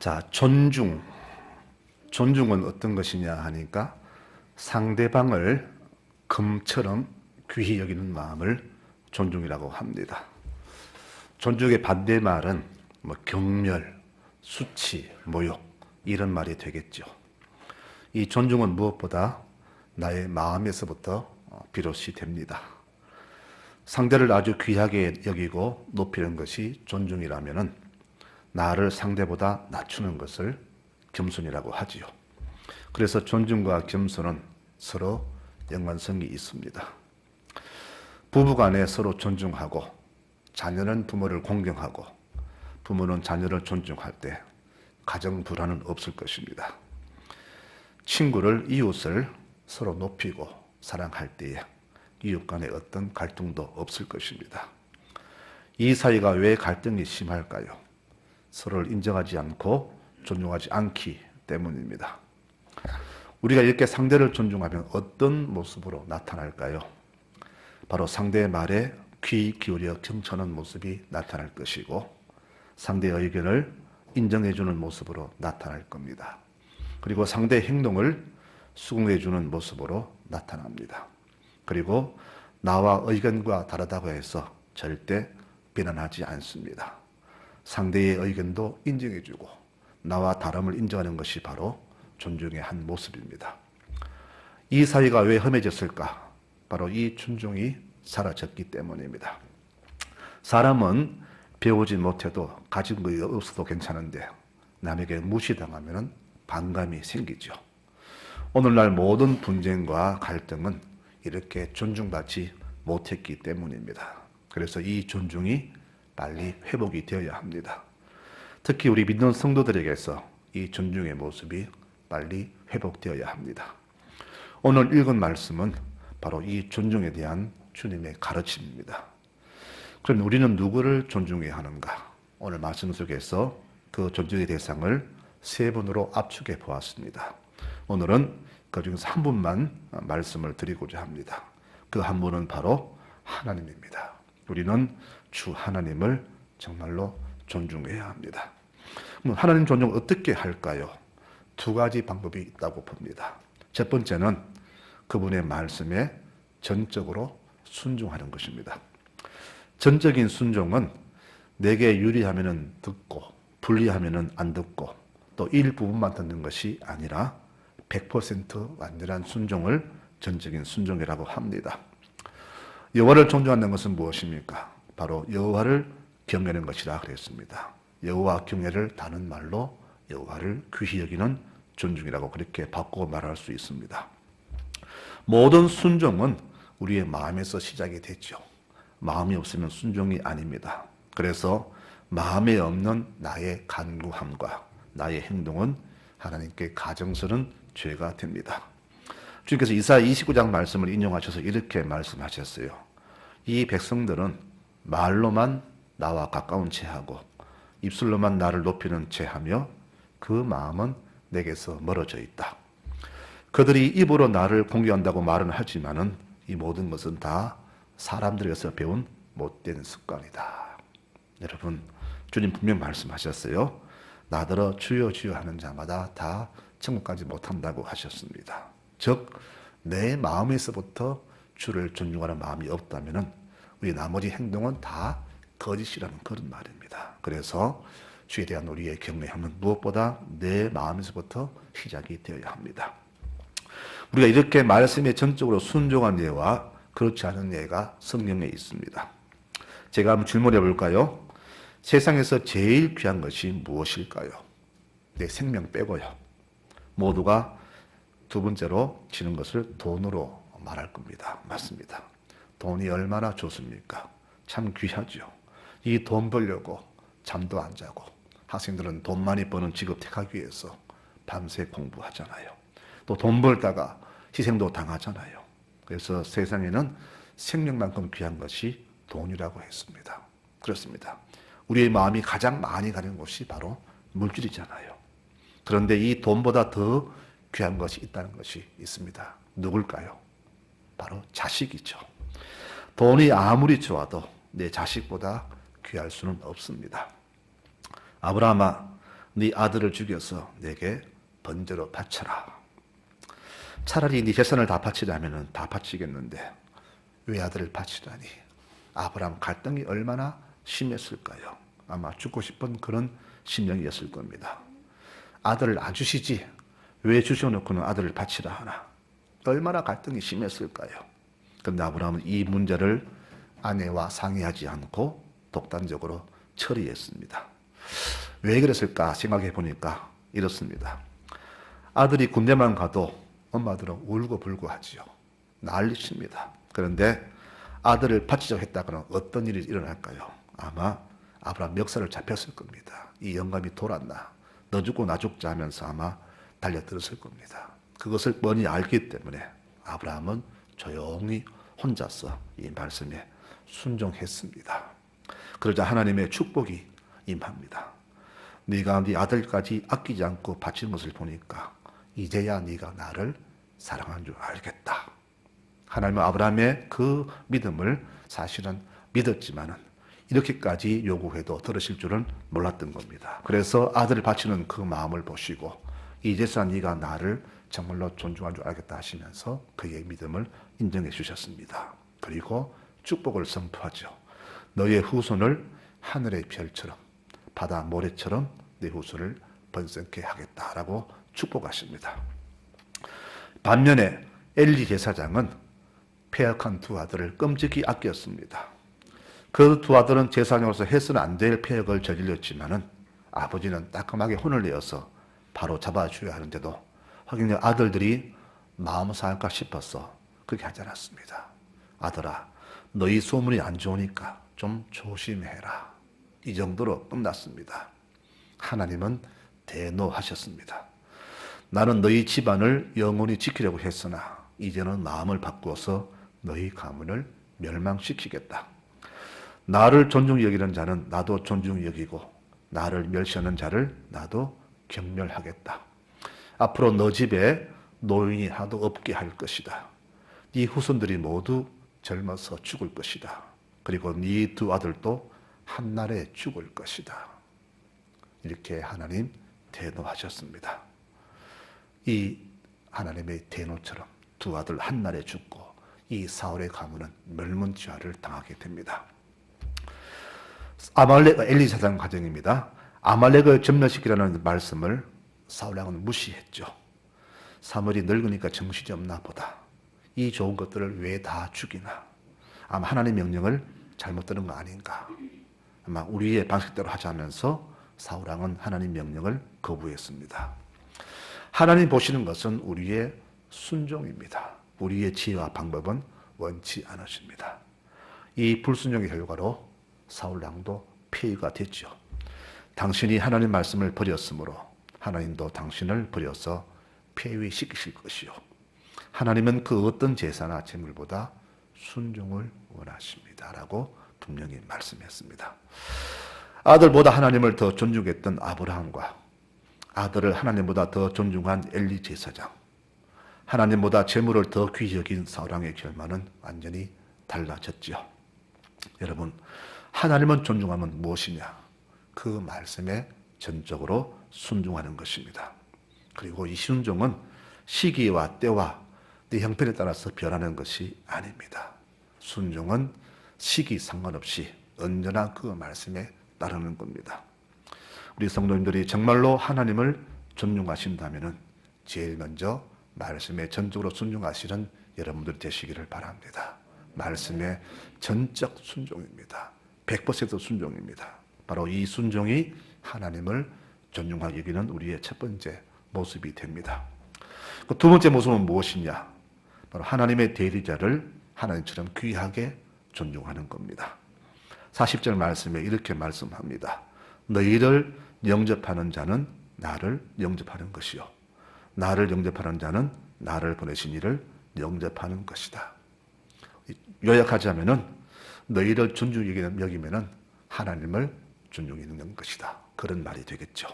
자, 존중. 존중은 어떤 것이냐 하니까 상대방을 금처럼 귀히 여기는 마음을 존중이라고 합니다. 존중의 반대말은 경멸, 수치, 모욕 이런 말이 되겠죠. 이 존중은 무엇보다 나의 마음에서부터 비롯이 됩니다. 상대를 아주 귀하게 여기고 높이는 것이 존중이라면은 나를 상대보다 낮추는 것을 겸손이라고 하지요. 그래서 존중과 겸손은 서로 연관성이 있습니다. 부부간에 서로 존중하고 자녀는 부모를 공경하고 부모는 자녀를 존중할 때 가정 불화는 없을 것입니다. 친구를 이웃을 서로 높이고 사랑할 때에 이웃 간에 어떤 갈등도 없을 것입니다. 이 사이가 왜 갈등이 심할까요? 서로를 인정하지 않고 존중하지 않기 때문입니다. 우리가 이렇게 상대를 존중하면 어떤 모습으로 나타날까요? 바로 상대의 말에 귀 기울여 경청하는 모습이 나타날 것이고 상대의 의견을 인정해주는 모습으로 나타날 겁니다. 그리고 상대의 행동을 수긍해주는 모습으로 나타납니다. 그리고 나와 의견과 다르다고 해서 절대 비난하지 않습니다. 상대의 의견도 인정해주고 나와 다름을 인정하는 것이 바로 존중의 한 모습입니다. 이 사이가 왜 험해졌을까? 바로 이 존중이 사라졌기 때문입니다. 사람은 배우지 못해도 가진 것이 없어도 괜찮은데 남에게 무시당하면 반감이 생기죠. 오늘날 모든 분쟁과 갈등은 이렇게 존중받지 못했기 때문입니다. 그래서 이 존중이 빨리 회복이 되어야 합니다. 특히 우리 믿는 성도들에게서 이 존중의 모습이 빨리 회복되어야 합니다. 오늘 읽은 말씀은 바로 이 존중에 대한 주님의 가르침입니다. 그럼 우리는 누구를 존중해야 하는가? 오늘 말씀 속에서 그 존중의 대상을 세 분으로 압축해 보았습니다. 오늘은 그 중에서 한 분만 말씀을 드리고자 합니다. 그 한 분은 바로 하나님입니다. 우리는 주 하나님을 정말로 존중해야 합니다. 하나님 존중을 어떻게 할까요? 두 가지 방법이 있다고 봅니다. 첫 번째는 그분의 말씀에 전적으로 순종하는 것입니다. 전적인 순종은 내게 유리하면 듣고 불리하면 안 듣고 또 일부분만 듣는 것이 아니라 100% 완전한 순종을 전적인 순종이라고 합니다. 여호와를 존중하는 것은 무엇입니까? 바로 여호와를 경외하는 것이라 그랬습니다. 여호와 경외를 다른 말로 여호와를 귀히 여기는 존중이라고 그렇게 바꾸어 말할 수 있습니다. 모든 순종은 우리의 마음에서 시작이 됐죠. 마음이 없으면 순종이 아닙니다. 그래서 마음에 없는 나의 간구함과 나의 행동은 하나님께 가증스러운 죄가 됩니다. 주님께서 이사야 29장 말씀을 인용하셔서 이렇게 말씀하셨어요. 이 백성들은 말로만 나와 가까운 채하고 입술로만 나를 높이는 채하며 그 마음은 내게서 멀어져 있다. 그들이 입으로 나를 공개한다고 말은 하지만은 이 모든 것은 다 사람들에게서 배운 못된 습관이다. 여러분, 주님 분명 말씀하셨어요. 나더러 주여 주여 하는 자마다 다 천국까지 못한다고 하셨습니다. 즉, 내 마음에서부터 주를 존중하는 마음이 없다면 우리 나머지 행동은 다 거짓이라는 그런 말입니다. 그래서 주에 대한 우리의 경외함은 무엇보다 내 마음에서부터 시작이 되어야 합니다. 우리가 이렇게 말씀에 전적으로 순종한 예와 그렇지 않은 예가 성경에 있습니다. 제가 한번 질문해 볼까요? 세상에서 제일 귀한 것이 무엇일까요? 내 생명 빼고요. 모두가 두 번째로 치는 것을 돈으로 말할 겁니다. 맞습니다. 돈이 얼마나 좋습니까? 참 귀하죠. 이 돈 벌려고 잠도 안 자고 학생들은 돈 많이 버는 직업 택하기 위해서 밤새 공부하잖아요. 또 돈 벌다가 희생도 당하잖아요. 그래서 세상에는 생명만큼 귀한 것이 돈이라고 했습니다. 그렇습니다. 우리의 마음이 가장 많이 가는 곳이 바로 물질이잖아요. 그런데 이 돈보다 더 귀한 것이 있다는 것이 있습니다. 누굴까요? 바로 자식이죠. 돈이 아무리 좋아도 내 자식보다 귀할 수는 없습니다. 아브라함아, 네 아들을 죽여서 내게 번제로 바쳐라. 차라리 네 재산을 다 바치려면 다 바치겠는데 왜 아들을 바치다니? 아브라함 갈등이 얼마나 심했을까요? 아마 죽고 싶은 그런 심령이었을 겁니다. 아들을 안 주시지 왜 주셔놓고는 아들을 바치라 하나? 얼마나 갈등이 심했을까요? 그런데 아브라함은 이 문제를 아내와 상의하지 않고 독단적으로 처리했습니다. 왜 그랬을까 생각해 보니까 이렇습니다. 아들이 군대만 가도 엄마들은 울고불고 하지요. 난리칩니다. 그런데 아들을 바치자고 했다가는 어떤 일이 일어날까요? 아마 아브라함 멱살을 잡혔을 겁니다. 이 영감이 돌았나? 너 죽고 나 죽자 하면서 아마 달려들었을 겁니다. 그것을 뻔히 알기 때문에 아브라함은 조용히 혼자서 이 말씀에 순종했습니다. 그러자 하나님의 축복이 임합니다. 네가 네 아들까지 아끼지 않고 바치는 것을 보니까 이제야 네가 나를 사랑한 줄 알겠다. 하나님은 아브라함의 그 믿음을 사실은 믿었지만은 이렇게까지 요구해도 들으실 줄은 몰랐던 겁니다. 그래서 아들을 바치는 그 마음을 보시고 이제서 네가 나를 정말로 존중한 줄 알겠다 하시면서 그의 믿음을 인정해 주셨습니다. 그리고 축복을 선포하죠. 너의 후손을 하늘의 별처럼 바다 모래처럼 내 후손을 번성케 하겠다라고 축복하십니다. 반면에 엘리 제사장은 폐역한 두 아들을 끔찍이 아꼈습니다. 그 두 아들은 제사장으로서 해서는 안 될 폐역을 저질렀지만은 아버지는 따끔하게 혼을 내어서 바로 잡아줘야 하는데도 하긴 아들들이 마음 상할까 싶어서 그렇게 하지 않았습니다. 아들아, 너희 소문이 안 좋으니까 좀 조심해라. 이 정도로 끝났습니다. 하나님은 대노하셨습니다. 나는 너희 집안을 영원히 지키려고 했으나 이제는 마음을 바꾸어서 너희 가문을 멸망시키겠다. 나를 존중히 여기는 자는 나도 존중히 여기고 나를 멸시하는 자를 나도 경멸하겠다. 앞으로 너 집에 노인이 하나도 없게 할 것이다. 네 후손들이 모두 젊어서 죽을 것이다. 그리고 네 두 아들도 한날에 죽을 것이다. 이렇게 하나님 대노하셨습니다. 이 하나님의 대노처럼 두 아들 한날에 죽고 이 사울의 가문은 멸문지화를 당하게 됩니다. 아말렉 엘리 제사장 가정입니다. 아말렉을 점령시키라는 말씀을 사울왕은 무시했죠. 사물이 늙으니까 정신이 없나 보다. 이 좋은 것들을 왜 다 죽이나? 아마 하나님 명령을 잘못 들은 거 아닌가? 아마 우리의 방식대로 하자면서 사울왕은 하나님 명령을 거부했습니다. 하나님 보시는 것은 우리의 순종입니다. 우리의 지혜와 방법은 원치 않으십니다. 이 불순종의 결과로 사울왕도 폐위가 됐죠. 당신이 하나님 말씀을 버렸으므로 하나님도 당신을 버려서 폐위시키실 것이요. 하나님은 그 어떤 제사나 제물보다 순종을 원하십니다. 라고 분명히 말씀했습니다. 아들보다 하나님을 더 존중했던 아브라함과 아들을 하나님보다 더 존중한 엘리 제사장, 하나님보다 재물을 더 귀히 여긴 사울왕의 결말은 완전히 달라졌죠. 여러분, 하나님은 존중하면 무엇이냐? 그 말씀에 전적으로 순종하는 것입니다. 그리고 이 순종은 시기와 때와 내 형편에 따라서 변하는 것이 아닙니다. 순종은 시기 상관없이 언제나 그 말씀에 따르는 겁니다. 우리 성도님들이 정말로 하나님을 존중하신다면 제일 먼저 말씀에 전적으로 순종하시는 여러분들이 되시기를 바랍니다. 말씀에 전적 순종입니다. 100% 순종입니다. 바로 이 순종이 하나님을 존중하게 여기는 우리의 첫 번째 모습이 됩니다. 그 두 번째 모습은 무엇이냐? 바로 하나님의 대리자를 하나님처럼 귀하게 존중하는 겁니다. 40절 말씀에 이렇게 말씀합니다. 너희를 영접하는 자는 나를 영접하는 것이요. 나를 영접하는 자는 나를 보내신 이를 영접하는 것이다. 요약하자면은 너희를 존중히 여기면은 하나님을 존중히 여기는 것이다. 그런 말이 되겠죠.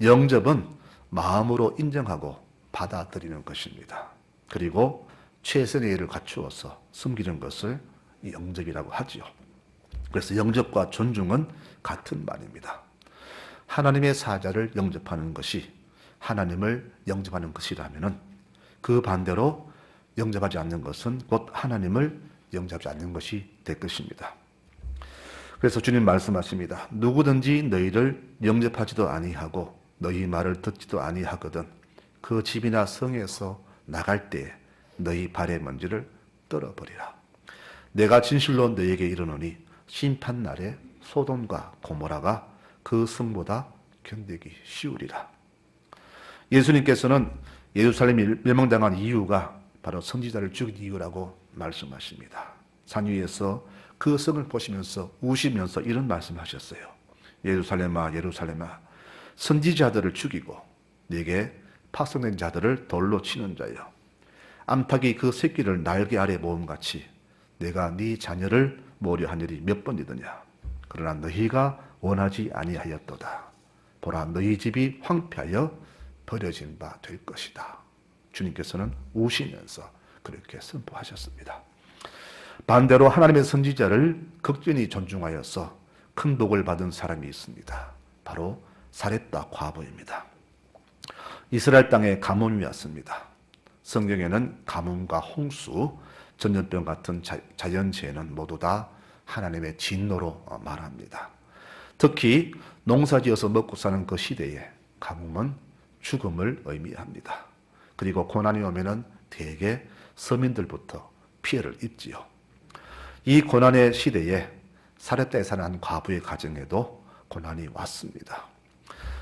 영접은 마음으로 인정하고 받아들이는 것입니다. 그리고 최선의 예를 갖추어서 숨기는 것을 영접이라고 하지요. 그래서 영접과 존중은 같은 말입니다. 하나님의 사자를 영접하는 것이 하나님을 영접하는 것이라면은 그 반대로 영접하지 않는 것은 곧 하나님을 영접하지 않는 것이 될 것입니다. 그래서 주님 말씀하십니다. 누구든지 너희를 영접하지도 아니하고 너희 말을 듣지도 아니하거든 그 집이나 성에서 나갈 때에 너희 발의 먼지를 떨어버리라. 내가 진실로 너희에게 이르노니 심판날에 소돔과 고모라가 그 성보다 견디기 쉬우리라. 예수님께서는 예루살렘이 멸망당한 이유가 바로 선지자를 죽인 이유라고 말씀하십니다. 산 위에서 그 성을 보시면서 우시면서 이런 말씀하셨어요. 예루살렘아 예루살렘아 선지자들을 죽이고 네게 파송된 자들을 돌로 치는 자여 암탉이 그 새끼를 날개 아래 모음같이 내가 네 자녀를 모으려 한 일이 몇 번이더냐. 그러나 너희가 원하지 아니하였도다. 보라 너희 집이 황폐하여 버려진 바 될 것이다. 주님께서는 우시면서 그렇게 선포하셨습니다. 반대로 하나님의 선지자를 극진히 존중하여서 큰 복을 받은 사람이 있습니다. 바로 사렙다 과부입니다. 이스라엘 땅에 가뭄이 왔습니다. 성경에는 가뭄과 홍수, 전염병 같은 자연재해는 모두 다 하나님의 진노로 말합니다. 특히 농사지어서 먹고 사는 그 시대에 가뭄은 죽음을 의미합니다. 그리고 고난이 오면은 대개 서민들부터 피해를 입지요. 이 고난의 시대에 사렙다에 사는 한 과부의 가정에도 고난이 왔습니다.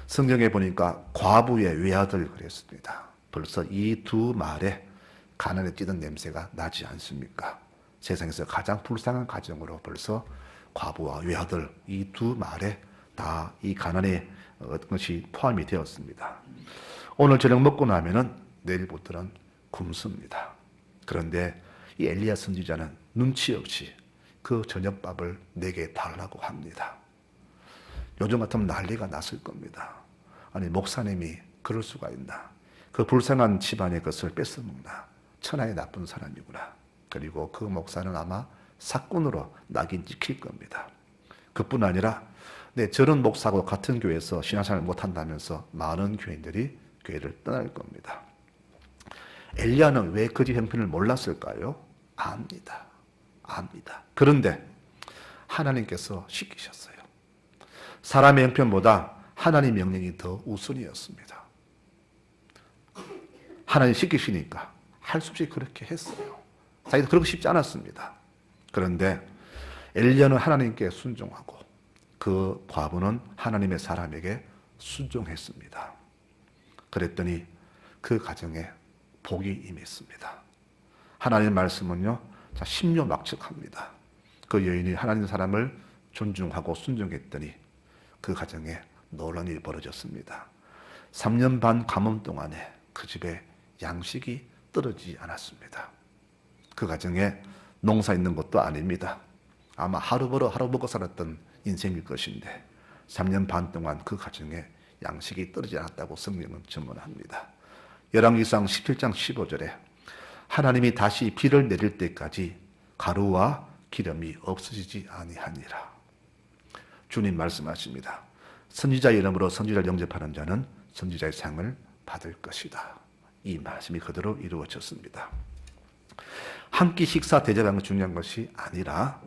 성경에 보니까 과부의 외아들 그랬습니다. 벌써 이 두 말에 가난에 찌든 냄새가 나지 않습니까? 세상에서 가장 불쌍한 가정으로 벌써 과부와 외아들 이 두 말에 다 이 가난의 것이 포함이 되었습니다. 오늘 저녁 먹고 나면은 내일부터는 굶습니다. 그런데 이 엘리야 선지자는 눈치 없이 그 저녁밥을 내게 달라고 합니다. 요즘 같으면 난리가 났을 겁니다. 아니 목사님이 그럴 수가 있나. 그 불쌍한 집안의 것을 뺏어먹나. 천하의 나쁜 사람이구나. 그리고 그 목사는 아마 사건으로 낙인 찍힐 겁니다. 그뿐 아니라 저런 목사하고 같은 교회에서 신앙생활을 못한다면서 많은 교인들이 교회를 떠날 겁니다. 엘리야는 왜 그 집 형편을 몰랐을까요? 압니다. 그런데 하나님께서 시키셨어요. 사람의 형편보다 하나님 명령이 더 우선이었습니다. 하나님 시키시니까 할 수 없이 그렇게 했어요. 자기도 그러고 싶지 않았습니다. 그런데 엘리야는 하나님께 순종하고 그 과부는 하나님의 사람에게 순종했습니다. 그랬더니 그 가정에 복이 임했습니다. 하나님의 말씀은요, 심요막측합니다. 그 여인이 하나님 사람을 존중하고 순종했더니 그 가정에 놀라운 일이 벌어졌습니다. 3년 반 가뭄 동안에 그 집에 양식이 떨어지지 않았습니다. 그 가정에 농사 있는 것도 아닙니다. 아마 하루 벌어 하루 먹고 살았던 인생일 것인데 3년 반 동안 그 가정에 양식이 떨어지지 않았다고 성경은 증언합니다. 열왕기상 17장 15절에 하나님이 다시 비를 내릴 때까지 가루와 기름이 없어지지 아니하니라. 주님 말씀하십니다. 선지자의 이름으로 선지자를 영접하는 자는 선지자의 상을 받을 것이다. 이 말씀이 그대로 이루어졌습니다. 한 끼 식사 대접하는 것이 중요한 것이 아니라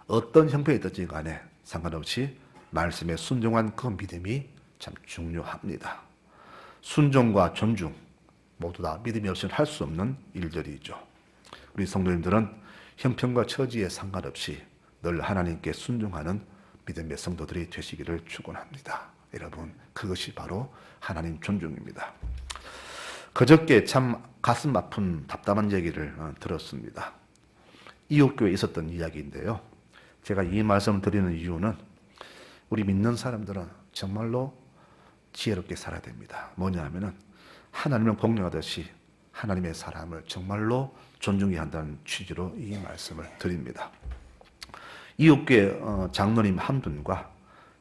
어떤 형편이든지 간에 상관없이 말씀에 순종한 그 믿음이 참 중요합니다. 순종과 존중 모두 다 믿음이 없이는 할 수 없는 일들이죠. 우리 성도님들은 형편과 처지에 상관없이 늘 하나님께 순종하는 믿음의 성도들이 되시기를 축원합니다. 여러분, 그것이 바로 하나님 존중입니다. 그저께 참 가슴 아픈 답답한 얘기를 들었습니다. 이웃교회에 있었던 이야기인데요. 제가 이 말씀 드리는 이유는 우리 믿는 사람들은 정말로 지혜롭게 살아야 됩니다. 뭐냐 하면은 하나님을 공경하듯이 하나님의 사람을 정말로 존중해야 한다는 취지로 이 말씀을 드립니다. 이웃교회 장로님 한 분과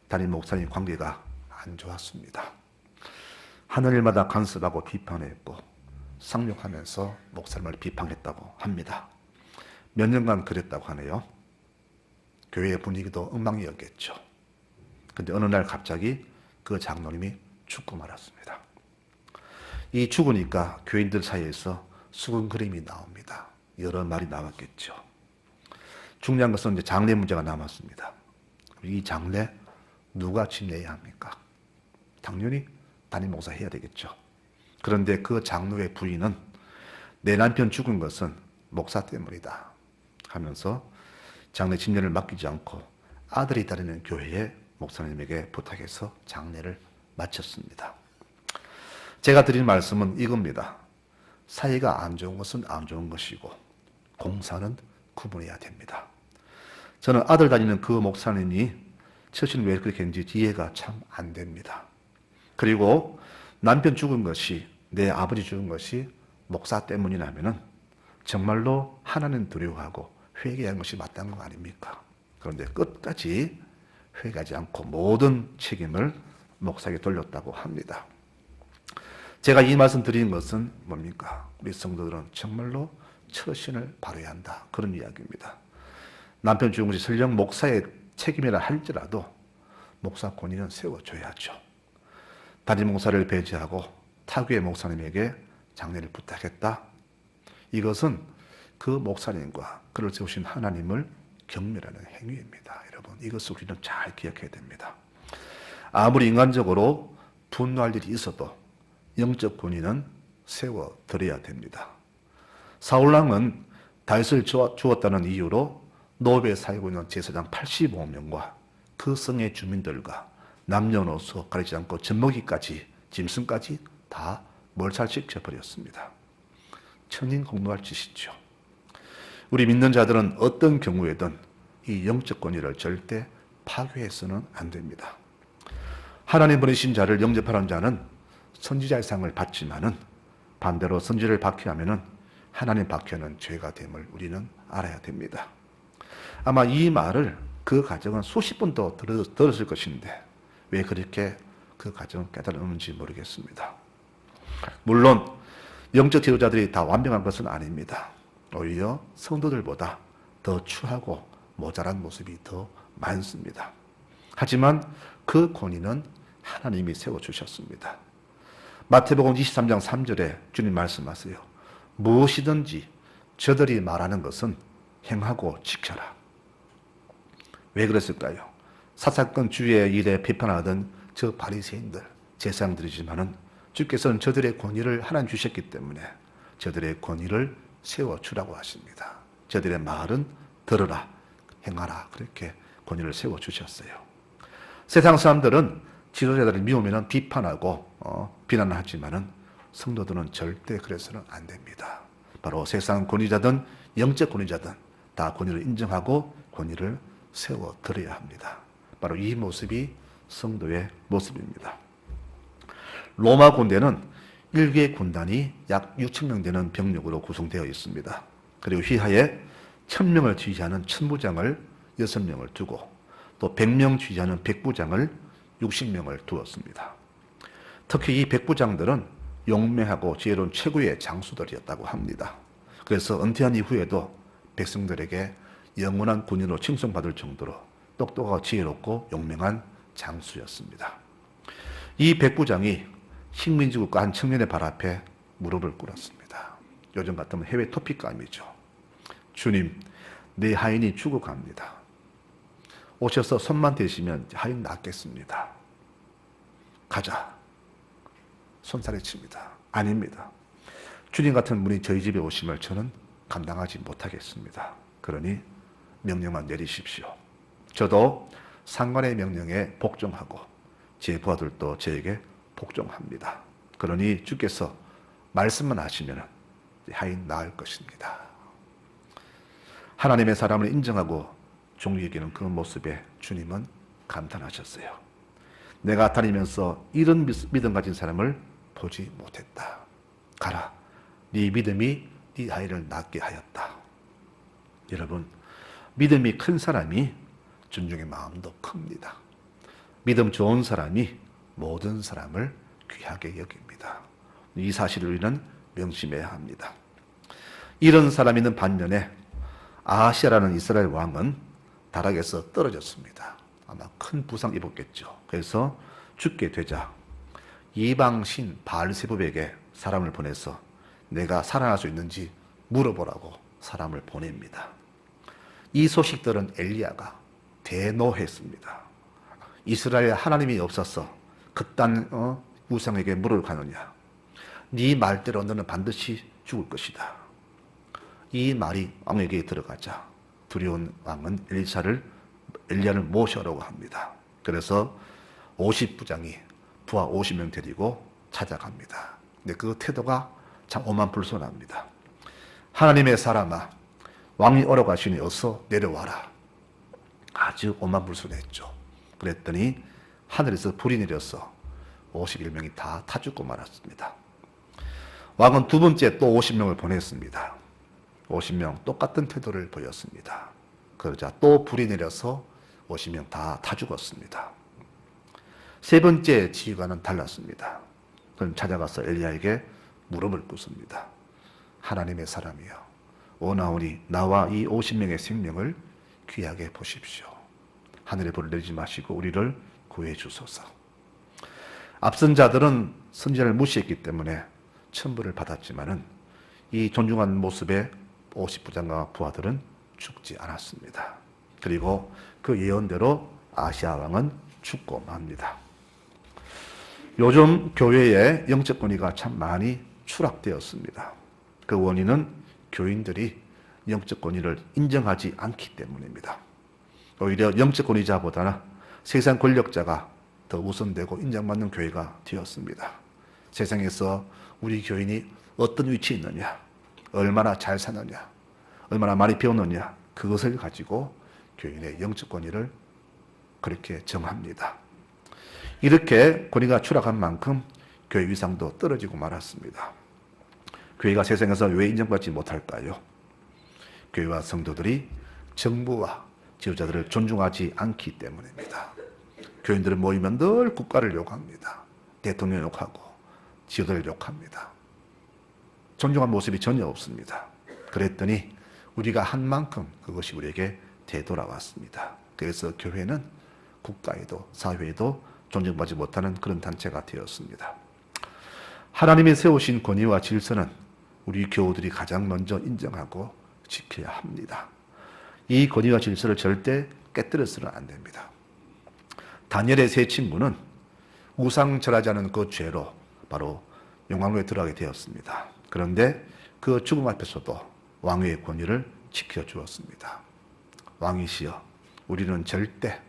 담임 목사님 관계가 안 좋았습니다. 하는 일마다 간섭하고 비판했고 상륙하면서 목사님을 비판했다고 합니다. 몇 년간 그랬다고 하네요. 교회의 분위기도 엉망이었겠죠. 근데 어느 날 갑자기 그 장로님이 죽고 말았습니다. 이 죽으니까 교인들 사이에서 수근거림이 나옵니다. 여러 말이 나왔겠죠. 중요한 것은 이제 장례 문제가 남았습니다. 이 장례 누가 지내야 합니까? 당연히 담임 목사 해야 되겠죠. 그런데 그 장로의 부인은 내 남편 죽은 것은 목사 때문이다 하면서 장례 집례를 맡기지 않고 아들이 다니는 교회의 목사님에게 부탁해서 장례를 마쳤습니다. 제가 드린 말씀은 이겁니다. 사이가 안 좋은 것은 안 좋은 것이고 공사는 구분해야 됩니다. 저는 아들 다니는 그 목사님이 처신을 왜 그렇게 했는지 이해가 참 안 됩니다. 그리고 남편 죽은 것이, 내 아버지 죽은 것이 목사 때문이라면 정말로 하나님 두려워하고 회개한 것이 마땅한 거 아닙니까? 그런데 끝까지 회개하지 않고 모든 책임을 목사에게 돌렸다고 합니다. 제가 이 말씀 드린 것은 뭡니까? 우리 성도들은 정말로 처신을 바라야 한다. 그런 이야기입니다. 남편 죽은 것이 설령 목사의 책임이라 할지라도 목사 권위는 세워줘야죠. 담임 목사를 배제하고 타교의 목사님에게 장례를 부탁했다. 이것은 그 목사님과 그를 세우신 하나님을 경멸하는 행위입니다. 여러분, 이것을 우리는 잘 기억해야 됩니다. 아무리 인간적으로 분노할 일이 있어도 영적 권위는 세워드려야 됩니다. 사울왕은 다윗을 주었다는 이유로 노베에 살고 있는 제사장 85명과 그 성의 주민들과 남녀노소 가리지 않고 젖먹이까지 짐승까지 다 몰살시켜 버렸습니다. 천인공노할 짓이죠. 우리 믿는 자들은 어떤 경우에든 이 영적 권위를 절대 파괴해서는 안 됩니다. 하나님 보내신 자를 영접하는 자는 선지자의 상을 받지만은 반대로 선지를 박해하면은 하나님 박해는 죄가 됨을 우리는 알아야 됩니다. 아마 이 말을 그 가정은 수십 번 더 들었을 것인데 왜 그렇게 그 가정은 깨달았는지 모르겠습니다. 물론 영적 지도자들이 다 완벽한 것은 아닙니다. 오히려 성도들보다 더 추하고 모자란 모습이 더 많습니다. 하지만 그 권위는 하나님이 세워주셨습니다. 마태복음 23장 3절에 주님 말씀하세요. 무엇이든지 저들이 말하는 것은 행하고 지켜라. 왜 그랬을까요? 사사건 주의 일에 비판하던 저 바리새인들, 제사장들이지만은 주께서는 저들의 권위를 하나님 주셨기 때문에 저들의 권위를 세워주라고 하십니다. 저들의 말은 들으라, 행하라, 그렇게 권위를 세워주셨어요. 세상 사람들은 지도자들을 미우면 비판하고 비난하지만은 성도들은 절대 그래서는 안 됩니다. 바로 세상 권위자든 영적 권위자든 다 권위를 인정하고 권위를 세워드려야 합니다. 바로 이 모습이 성도의 모습입니다. 로마 군대는 1개 군단이 약 6,000명 되는 병력으로 구성되어 있습니다. 그리고 휘하에 1,000명을 지휘하는 천부장을 6명을 두고 또 100명 지휘하는 백부장을 60명을 두었습니다. 특히 이 백부장들은 용맹하고 지혜로운 최고의 장수들이었다고 합니다. 그래서 은퇴한 이후에도 백성들에게 영원한 군인으로 칭송받을 정도로 똑똑하고 지혜롭고 용맹한 장수였습니다. 이 백부장이 식민지국가 한 청년의 발 앞에 무릎을 꿇었습니다. 요즘 같으면 해외 토픽감이죠. 주님, 내 하인이 죽어갑니다. 오셔서 손만 대시면 하인 낫겠습니다. 가자. 손살에 칩니다. 아닙니다. 주님 같은 분이 저희 집에 오심을 저는 감당하지 못하겠습니다. 그러니 명령만 내리십시오. 저도 상관의 명령에 복종하고 제 부하들도 저에게 복종합니다. 그러니 주께서 말씀만 하시면 하인 나을 것입니다. 하나님의 사람을 인정하고 종이 여기는 그 모습에 주님은 감탄하셨어요. 내가 다니면서 이런 믿음 가진 사람을 보지 못했다. 가라. 네 믿음이 네 아이를 낳게 하였다. 여러분, 믿음이 큰 사람이 존중의 마음도 큽니다. 믿음 좋은 사람이 모든 사람을 귀하게 여깁니다. 이 사실을 우리는 명심해야 합니다. 이런 사람이 있는 반면에 아하시아라는 이스라엘 왕은 다락에서 떨어졌습니다. 아마 큰 부상 입었겠죠. 그래서 죽게 되자 이방신 바알세붑에게 사람을 보내서 내가 살아날 수 있는지 물어보라고 사람을 보냅니다. 이 소식들은 엘리야가 대노했습니다. 이스라엘 하나님이 없어서 그딴 우상에게 물을 가느냐. 네 말대로 너는 반드시 죽을 것이다. 이 말이 왕에게 들어가자 두려운 왕은 엘리야를 모셔오라고 합니다. 그래서 50부장이 부하 50명 데리고 찾아갑니다. 근데 그 태도가 참 오만불손합니다. 하나님의 사람아, 왕이 오라고 하시니 어서 내려와라. 아주 오만불손했죠. 그랬더니 하늘에서 불이 내려서 51명이 다 타 죽고 말았습니다. 왕은 두 번째 또 50명을 보냈습니다. 50명 똑같은 태도를 보였습니다. 그러자 또 불이 내려서 50명 다 타 죽었습니다. 세 번째 지휘관은 달랐습니다. 그럼 찾아가서 엘리야에게 무릎을 꿇습니다. 하나님의 사람이여, 오나오니 나와 이 50명의 생명을 귀하게 보십시오. 하늘의 불을 내리지 마시고 우리를 구해 주소서. 앞선 자들은 선지자를 무시했기 때문에 천벌을 받았지만은 이 존중하는 모습의 50부장과 부하들은 죽지 않았습니다. 그리고 그 예언대로 아시아 왕은 죽고 맙니다. 요즘 교회의 영적 권위가 참 많이 추락되었습니다. 그 원인은 교인들이 영적 권위를 인정하지 않기 때문입니다. 오히려 영적 권위자보다는 세상 권력자가 더 우선되고 인정받는 교회가 되었습니다. 세상에서 우리 교인이 어떤 위치에 있느냐, 얼마나 잘 사느냐, 얼마나 많이 배웠느냐, 그것을 가지고 교인의 영적 권위를 그렇게 정합니다. 이렇게 권위가 추락한 만큼 교회 위상도 떨어지고 말았습니다. 교회가 세상에서 왜 인정받지 못할까요? 교회와 성도들이 정부와 지도자들을 존중하지 않기 때문입니다. 교인들은 모이면 늘 국가를 욕합니다. 대통령 욕하고 지도자를 욕합니다. 존중한 모습이 전혀 없습니다. 그랬더니 우리가 한 만큼 그것이 우리에게 되돌아왔습니다. 그래서 교회는 국가에도 사회에도 존중받지 못하는 그런 단체가 되었습니다. 하나님이 세우신 권위와 질서는 우리 교우들이 가장 먼저 인정하고 지켜야 합니다. 이 권위와 질서를 절대 깨뜨려서는 안 됩니다. 다니엘의 세 친구는 우상 절하지 않은 그 죄로 바로 영광로에 들어가게 되었습니다. 그런데 그 죽음 앞에서도 왕의 권위를 지켜주었습니다. 왕이시여, 우리는 절대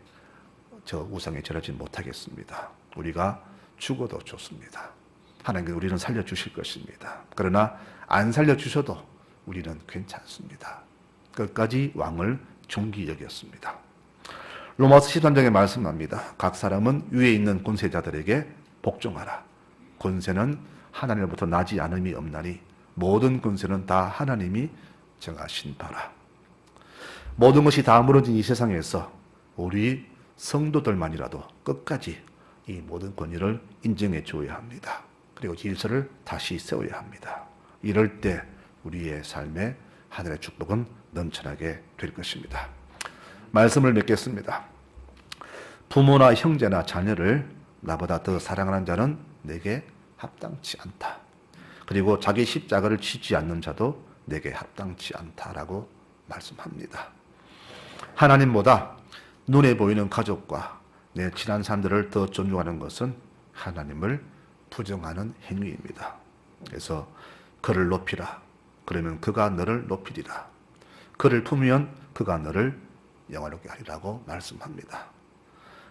저 우상에 절하지 못하겠습니다. 우리가 죽어도 좋습니다. 하나님께서 우리는 살려주실 것입니다. 그러나 안 살려주셔도 우리는 괜찮습니다. 끝까지 왕을 존귀 여겼습니다. 로마서 13장에 말씀합니다. 각 사람은 위에 있는 권세자들에게 복종하라. 권세는 하나님으로부터 나지 않음이 없나니 모든 권세는 다 하나님이 정하신 바라. 모든 것이 다 무너진 이 세상에서 우리 성도들만이라도 끝까지 이 모든 권위를 인정해 줘야 합니다. 그리고 질서를 다시 세워야 합니다. 이럴 때 우리의 삶에 하늘의 축복은 넘쳐나게 될 것입니다. 말씀을 맺겠습니다. 부모나 형제나 자녀를 나보다 더 사랑하는 자는 내게 합당치 않다. 그리고 자기 십자가를 지지 않는 자도 내게 합당치 않다라고 말씀합니다. 하나님보다 눈에 보이는 가족과 내 친한 사람들을 더 존중하는 것은 하나님을 부정하는 행위입니다. 그래서 그를 높이라. 그러면 그가 너를 높이리라. 그를 품으면 그가 너를 영화롭게 하리라고 말씀합니다.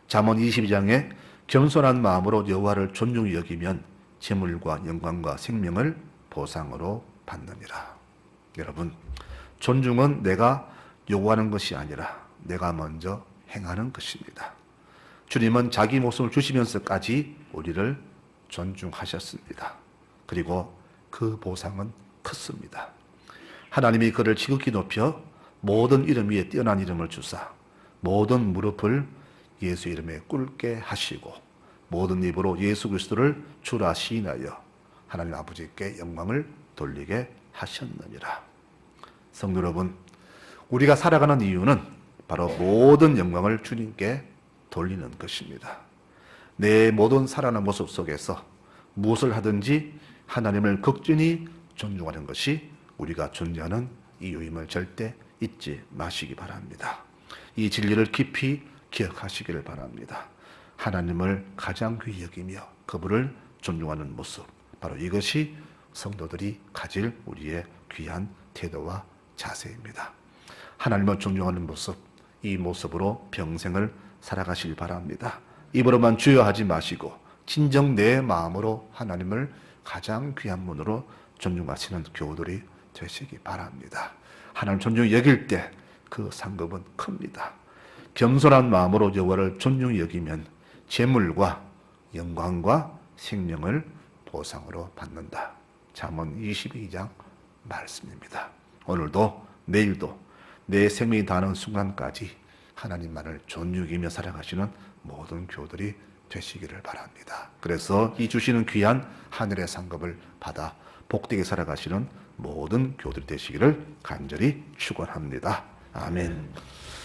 잠언 22장에 겸손한 마음으로 여호와를 존중히 여기면 재물과 영광과 생명을 보상으로 받느니라. 여러분, 존중은 내가 요구하는 것이 아니라 내가 먼저 행하는 것입니다. 주님은 자기 목숨을 주시면서까지 우리를 존중하셨습니다. 그리고 그 보상은 컸습니다. 하나님이 그를 지극히 높여 모든 이름 위에 뛰어난 이름을 주사 모든 무릎을 예수 이름에 꿇게 하시고 모든 입으로 예수 그리스도를 주라 시인하여 하나님 아버지께 영광을 돌리게 하셨느니라. 성도 여러분, 우리가 살아가는 이유는 바로 모든 영광을 주님께 돌리는 것입니다. 내 모든 살아가는 모습 속에서 무엇을 하든지 하나님을 극진히 존중하는 것이 우리가 존재하는 이유임을 절대 잊지 마시기 바랍니다. 이 진리를 깊이 기억하시기를 바랍니다. 하나님을 가장 귀히 여기며 그분을 존중하는 모습, 바로 이것이 성도들이 가질 우리의 귀한 태도와 자세입니다. 하나님을 존중하는 모습, 이 모습으로 평생을 살아가실 바랍니다. 입으로만 주여 하지 마시고 진정 내 마음으로 하나님을 가장 귀한 분으로 존중하시는 교우들이 되시기 바랍니다. 하나님 존중히 여길 때 그 상급은 큽니다. 겸손한 마음으로 여호와를 존중히 여기면 재물과 영광과 생명을 보상으로 받는다. 잠언 22장 말씀입니다. 오늘도 내일도 내 생명이 다하는 순간까지 하나님만을 존중이며 살아가시는 모든 교우들이 되시기를 바랍니다. 그래서 이 주시는 귀한 하늘의 상급을 받아 복되게 살아가시는 모든 교우들이 되시기를 간절히 축원합니다. 아멘.